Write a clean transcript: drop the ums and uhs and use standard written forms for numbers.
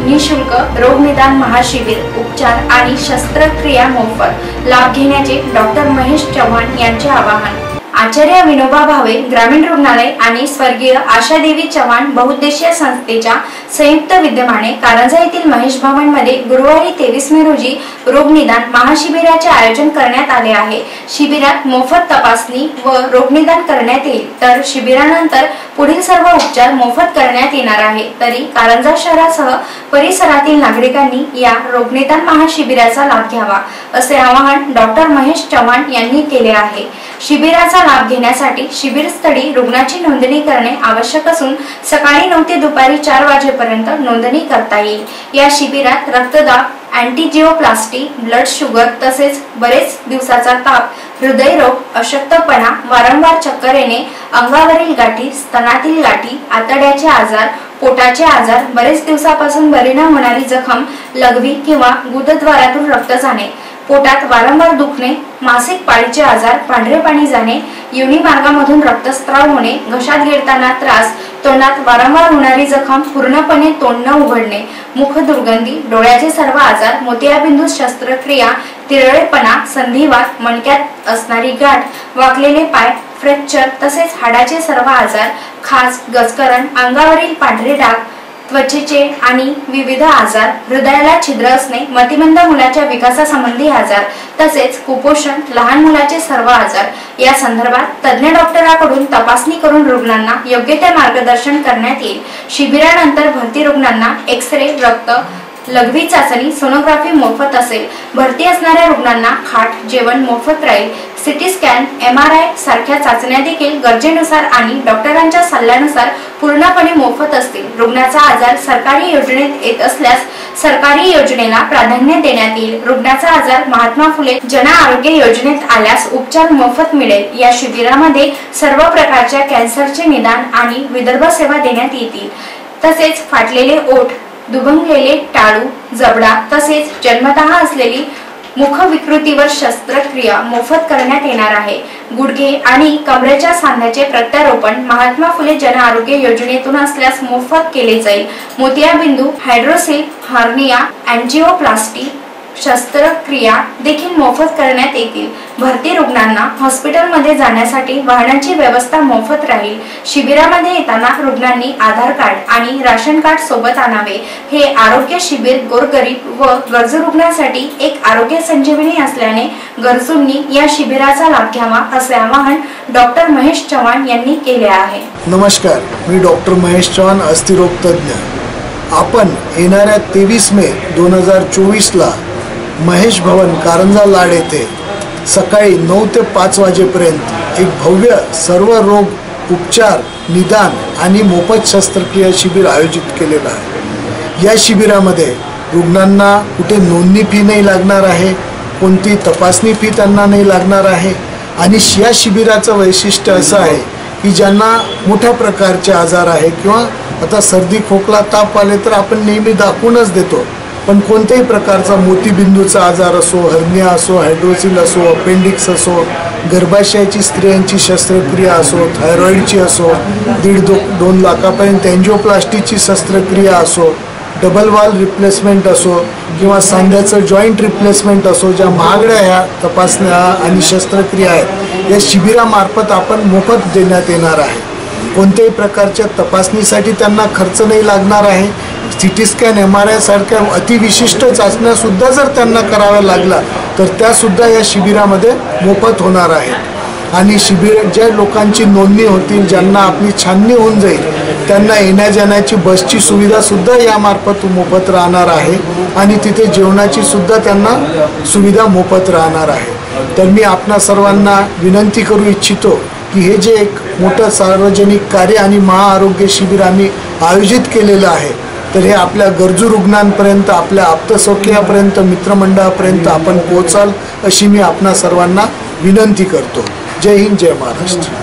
निःशुल्क रोग निदान महाशिबिर, उपचार आणि शस्त्रक्रिया मोफत लाभ घेण्याचे डॉक्टर महेश चव्हाण यांचे आवाहन। आचार्य विनोबा भावे ग्रामीण रुग्णालय आणि स्वर्गीय आशादेवी चव्हाण बहुउद्देशीय संस्थेच्या संयुक्त विद्यमाने कारंजा येथील महेश भवन मध्ये गुरुवारी 23 मे रोजी रोग निदान महाशिबिराचे आयोजन करण्यात आले आहे। शिबिरात मोफत तपासणी व रोग निदान करण्यात येईल, तर शिबिरानंतर पुढील सर्व उपचार मोफत करण्यात येणार आहे। तरी कारंजा शहरासह परिसरातील नागरिकांनी या रोग निदान महाशिबिराचा लाभ घ्यावा, असे आवाहन डॉक्टर महेश चव्हाण यांनी केले आहे। शिबिराचा लाभ घेण्यासाठी शिबिरस्थळी रुग्णाची नोंदणी करणे आवश्यक असून सकाळी 9 ते दुपारी 4 वाजेपर्यंत नोंदणी करता येईल। या शिबिरात रक्तदाब, अँटीजिओप्लास्टी, ब्लड शुगर तसेच बरेच दिवसाचा ताप, हृदयरोग, अशक्तपणा, वारंवार चक्कर येणे, अंगावरील गाठी, स्तनातील गाठी, आतड्याचे आजार, पोटाचे आजार, बरेच दिवसापासून बरी न होणारी जखम, लघवी किंवा गुदद्वारातून रक्त जाणे, पोटात वारंवार दुखणे, मासिक पाळीचे आजार, पांढरे पाणी जाणे, योनी मार्गामधून रक्तस्राव होणे, घशात गिळताना त्रास, तोंडात वारंवार होणारी जखम, पूर्णपणे तोंड न उघडणे, मुख दुर्गंधी, डोळ्याचे सर्व आजार, मोतियाबिंदू शस्त्रक्रिया, तिरळेपणा, संधिवात, मणक्यात असणारी गाठ, वाकलेले पाय, फ्रॅक्चर तसेच हाडाचे सर्व आजार, खाज, गजकरण, अंगावरील पांढरे डाग, त्वचेचे आणि विविध आजार, हृदयाला छिद्र असणे, मतिमंद मुलाच्या विकासासंबंधी आजार तसेच कुपोषण, लहान मुलाचे सर्व आजार या संदर्भात तज्ञ डॉक्टरांकडून तपासणी करून रुग्णांना योग्य ते मार्गदर्शन करण्यात येईल। शिबिरानंतर भरती रुग्णांना एक्स-रे, रक्त, लघवी चाचणी, सोनोग्राफी मोफत असेल। भरती असणाऱ्या रुग्णांना खाट, जेवण मोफत राहील। सिटी स्कॅन, MRI सारख्या चाचण्या देखील गरजेनुसार आणि डॉक्टरांच्या सल्ल्यानुसार पूर्णपणे मोफत असतील। रुग्णाचा आजार सरकारी योजनेत येत असल्यास सरकारी योजनेला प्राधान्य देण्यात येईल। रुग्णाचा आजार महात्मा फुले जन आरोग्य योजनेत आल्यास उपचार मोफत मिळेल। या शिबिरामध्ये सर्व प्रकारच्या कॅन्सरचे निदान आणि विदर्भ सेवा देण्यात येतील। तसेच फाटलेले ओठ, दुभंगलेले टाळू, जबडा तसेच जन्मतः असलेली मुख विकृतीवर शस्त्रक्रिया मोफत करण्यात येणार आहे। गुडघे आणि कमरेच्या सांध्याचे प्रत्यारोपण महात्मा फुले जन आरोग्य योजनेतून असल्यास मोफत केले जाईल। मोतियाबिंदू, हायड्रोसिल, हार्निया, अँजिओप्लास्टी शस्त्रक्रिया देखील मोफत करण्यात येतील। भरती रुग्णांना हॉस्पिटलमध्ये जाण्यासाठी वाहनांची व्यवस्था मोफत राहील। शिबिरामध्ये येताना रुग्णांनी आधार कार्ड आणि राशन कार्ड सोबत आणावे। हे आरोग्य शिबिर गोरगरीब व गरजू रुग्णांसाठी एक आरोग्य संजीवनी असल्याने गरजूंनी या शिबिराचा लाभ घ्यावा, असे आवाहन डॉक्टर महेश चव्हाण यांनी केले आहे। नमस्कार, मी डॉक्टर महेश चव्हाण, अस्थिरोग तज्ञ। आपण येणाऱ्या 23 मे 2024 ला महेश भवन कारंजा लाड येथे सकाळी 9 ते 5 वाजेपर्यंत एक भव्य सर्व रोग उपचार, निदान आणि मोफत शस्त्रक्रिया शिबिर आयोजित केलेलं आहे। या शिबिरामध्ये रुग्णांना कुठे नोंदणी फी नाही लागणार आहे, कोणती तपासणी फी त्यांना नाही लागणार आहे। आणि या शिबिराचं वैशिष्ट्य असं आहे की ज्यांना मोठ्या प्रकारचे आजार आहे किंवा आता सर्दी, खोकला, ताप आले तर आपण नेहमी दाखवूनच देतो, पण कोणत्याही प्रकारचा मोतीबिंदूचा आजार असो, हर्निया असो, हायड्रोसिल असो, अपेंडिक्स असो, गर्भाशयाची स्त्रियांची शस्त्रक्रिया असो, थायरॉइडची असो, 1.5-2 लाखापर्यंत एंजिओप्लास्टीची शस्त्रक्रिया असो, डबल वॉल रिप्लेसमेंट असो किंवा सांध्याचं जॉईंट रिप्लेसमेंट असो, ज्या महागड्या ह्या तपासण्या आणि शस्त्रक्रिया आहेत या शिबिरामार्फत आपण मोफत देण्यात येणार आहे। कोणत्याही प्रकारच्या तपासणीसाठी त्यांना खर्च नाही लागणार आहे। सिटी स्कॅन, MRI सारख्या अतिविशिष्ट चाचण्यासुद्धा जर त्यांना कराव्या लागला तर त्यासुद्धा या शिबिरामध्ये मोफत होणार आहेत। आणि शिबिर ज्या लोकांची नोंदणी होतील, ज्यांना आपली छाननी होऊन जाईल, त्यांना येण्या जाण्याची बसची सुविधासुद्धा यामार्फत मोफत राहणार आहे आणि तिथे जेवणाची सुद्धा त्यांना सुविधा मोफत राहणार आहे। तर मी आपणा सर्वांना विनंती करू इच्छितो की हे जे एक मोठं सार्वजनिक कार्य आणि महाआरोग्य शिबिर आम्ही आयोजित केलेलं आहे, तर हे आपल्या गरजू रुग्णांपर्यंत, आपल्या आप्तसौख्यापर्यंत, मित्रमंडळापर्यंत आपण पोहोचाल अशी मी आपणा सर्वांना विनंती करतो। जय हिंद, जय महाराष्ट्र।